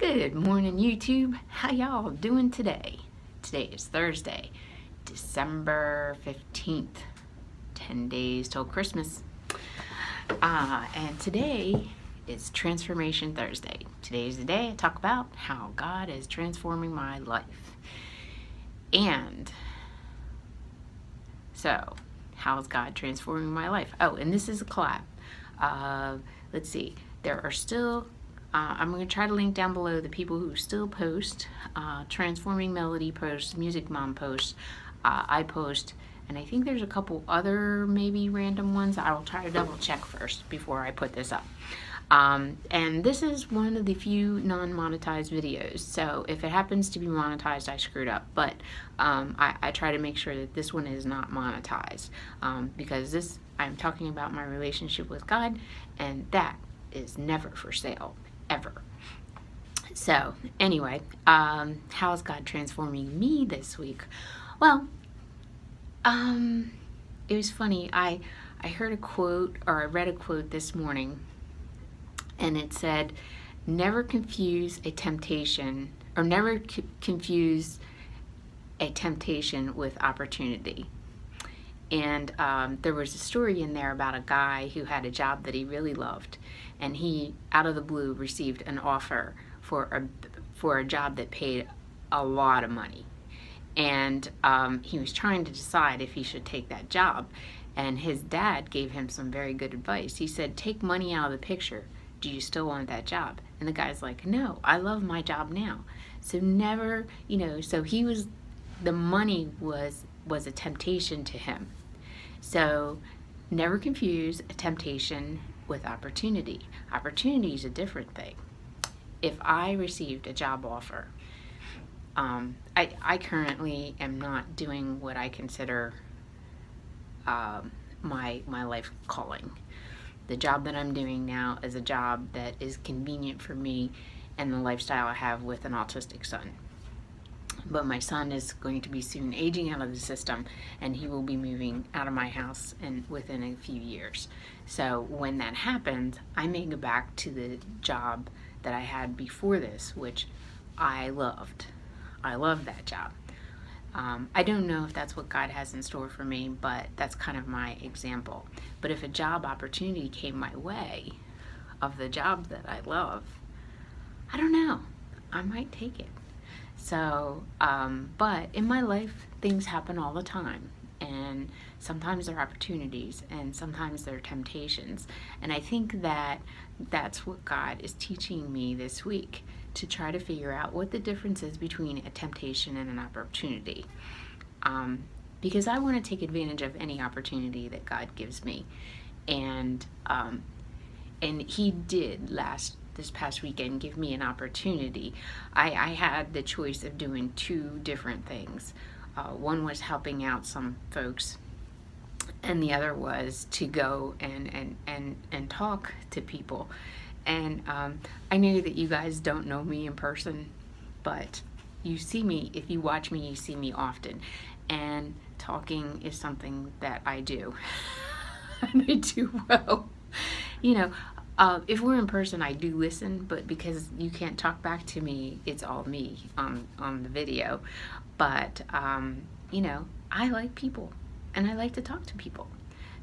Good morning, YouTube. How y'all doing today? Today is Thursday, December 15th. 10 days till Christmas. And today is Transformation Thursday. Today is the day I talk about how God is transforming my life. And so, how is God transforming my life? Oh, and this is a collab. Let's see. There are still I'm going to try to link down below the people who still post, Transforming Melody posts, Music Mom posts, I post, and I think there's a couple other maybe random ones. I will try to double check first before I put this up. And this is one of the few non-monetized videos, so if it happens to be monetized, I screwed up, but I try to make sure that this one is not monetized, because I'm talking about my relationship with God, and that is never for sale. Ever. So anyway, how's God transforming me this week? Well, it was funny. I heard a quote, or I read a quote this morning, and it said, never confuse a temptation, or never confuse a temptation with opportunity. And there was a story in there about a guy who had a job that he really loved, and he, out of the blue, received an offer for a job that paid a lot of money. And he was trying to decide if he should take that job. And his dad gave him some very good advice. He said, take money out of the picture. Do you still want that job? And the guy's like, no, I love my job now. So never, so the money was a temptation to him. So never confuse a temptation with opportunity. Opportunity is a different thing. If I received a job offer, I currently am not doing what I consider my life calling. The job that I'm doing now is a job that is convenient for me and the lifestyle I have with an autistic son. But my son is going to be soon aging out of the system, and he will be moving out of my house within a few years. So when that happens, I may go back to the job that I had before this, which I loved. I love that job. I don't know if that's what God has in store for me, but that's kind of my example. But if a job opportunity came my way of the job that I love, I don't know, I might take it. So, but in my life, things happen all the time, and sometimes they're opportunities, and sometimes they're temptations, and I think that that's what God is teaching me this week, to try to figure out what the difference is between a temptation and an opportunity, because I want to take advantage of any opportunity that God gives me, and He did this past weekend give me an opportunity. I had the choice of doing two different things. One was helping out some folks, and the other was to go and talk to people. And I know that you guys don't know me in person, but you see me, if you watch me, you see me often. And talking is something that I do. And I do well. If we're in person, I do listen, but because you can't talk back to me, it's all me on the video. But, I like people, and I like to talk to people.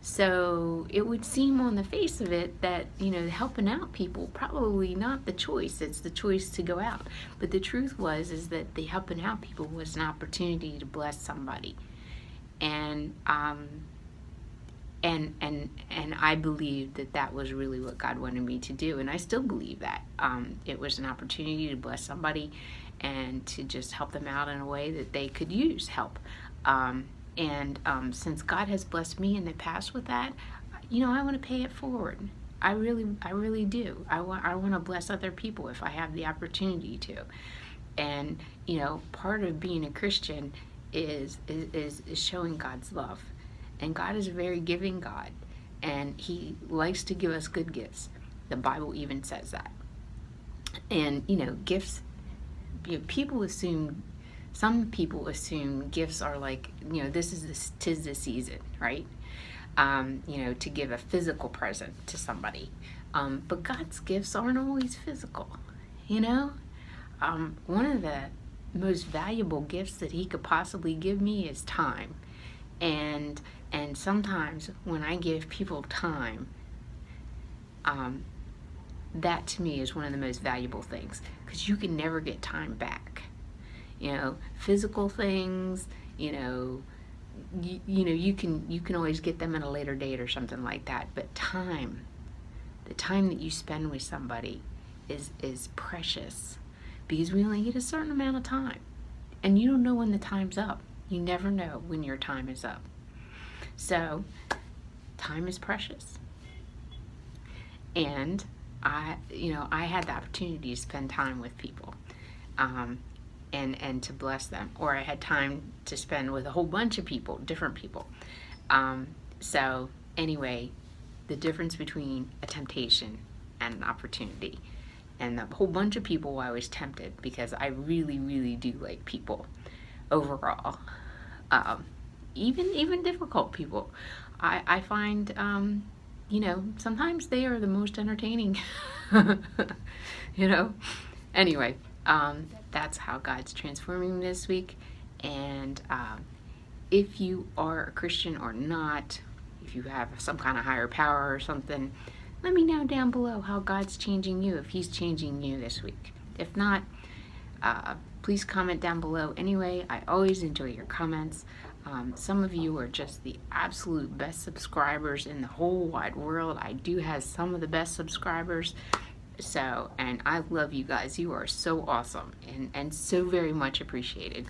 So it would seem on the face of it that, helping out people, probably not the choice. It's the choice to go out. But the truth is that the helping out people was an opportunity to bless somebody. And I believed that was really what God wanted me to do, and I still believe that. It was an opportunity to bless somebody and to just help them out in a way that they could use help. Since God has blessed me in the past with that, I want to pay it forward. I really do. I want to bless other people if I have the opportunity to. And part of being a Christian is showing God's love. And God is a very giving God, and He likes to give us good gifts. The Bible even says that. And gifts, some people assume gifts are like, tis the season, right? To give a physical present to somebody. But God's gifts aren't always physical, one of the most valuable gifts that he could possibly give me is time. And sometimes when I give people time, that to me is one of the most valuable things, because you can never get time back. You know, physical things, you know, you can always get them at a later date or something like that. But time, the time that you spend with somebody is precious, because we only get a certain amount of time, and you don't know when the time's up. You never know when your time is up. So time is precious. And I had the opportunity to spend time with people, and to bless them, or I had time to spend with a whole bunch of people, different people. So anyway, the difference between a temptation and an opportunity. And a whole bunch of people, I was tempted, because I really, really do like people overall. Even difficult people. I find, sometimes they are the most entertaining. Anyway, that's how God's transforming me this week. And if you are a Christian or not, if you have some kind of higher power or something, let me know down below how God's changing you, if he's changing you this week. If not, please comment down below. Anyway, I always enjoy your comments. Some of you are just the absolute best subscribers in the whole wide world. I do have some of the best subscribers. So, and I love you guys. You are so awesome and so very much appreciated.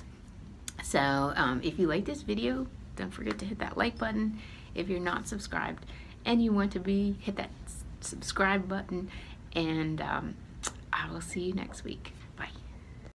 So, if you like this video, don't forget to hit that like button. If you're not subscribed and you want to be, hit that subscribe button. And I will see you next week.